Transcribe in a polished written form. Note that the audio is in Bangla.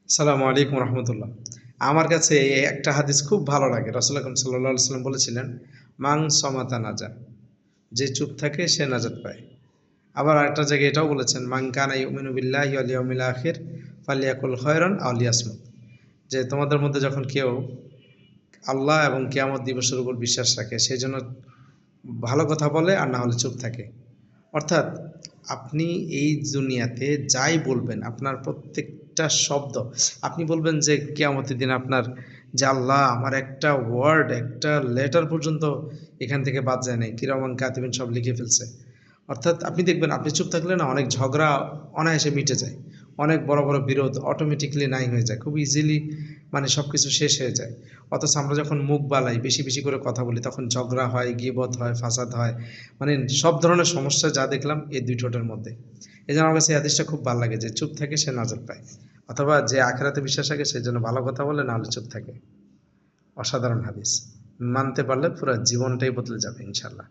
আসসালামু আলাইকুম রহমতুল্লাহ। আমার কাছে এই একটা হাদিস খুব ভালো লাগে। রাসূল আকরাম সাল্লাল্লাহু আলাইহি ওয়াসাল্লাম বলেছিলেন, "মান সামাতা নাজা।" যে চুপ থাকে সে নাজাত পায়। আবার আরেকটা জায়গায় এটাও বলেছেন, "মান কানা ইউমিনু বিল্লাহি ওয়াল ইয়াউমিল আখির ফালইয়াকুল খায়রান আও লিয়াসমুত।" যে তোমাদের মধ্যে যখন কেউ আল্লাহ এবং কিয়ামত দিবসের উপর বিশ্বাস রাখে, সেই জন্য ভালো কথা বলে আর না হলে চুপ থাকে। অর্থাৎ আপনি এই দুনিয়াতে যাই বলবেন, আপনার প্রত্যেকটা শব্দ আপনি বলবেন যে কিয়ামতের দিন আপনার যে আল্লাহ আমার একটা ওয়ার্ড, একটা লেটার পর্যন্ত এখান থেকে বাদ যায় নাই। কিরামান কাতিবিন সব লিখে ফেলছে। অর্থাৎ আপনি দেখবেন আপনি চুপ থাকলে না অনেক ঝগড়া অনায়াসে মিটে যায়। অনেক বড়, বড় বিরোধ অটোমেটিক্যালি নাই হয়ে যায়। খুব ইজিলি মানে সবকিছু শেষ হয়ে যায়। অথচ আমরা যখন মুখ বালাই, বেশি, বেশি করে কথা বলি তখন ঝগড়া হয়, গীবত হয়, ফাসাদ হয়। মানে সব ধরনের সমস্যা যা দেখলাম এই ২ ঠোঁটের মধ্যে। এজন্য আমার কাছে এই হাদিসটা খুব ভাল লাগে যে চুপ থাকে সে নাজাত পায়। অথবা যে আখিরাতে বিশ্বাস রাখে সে যেন ভালো কথা বলে না হলে চুপ থাকে। অসাধারণ হাদিস। মানতে পারলে পুরা জীবনটাই বদলে যাবে ইনশাআল্লাহ।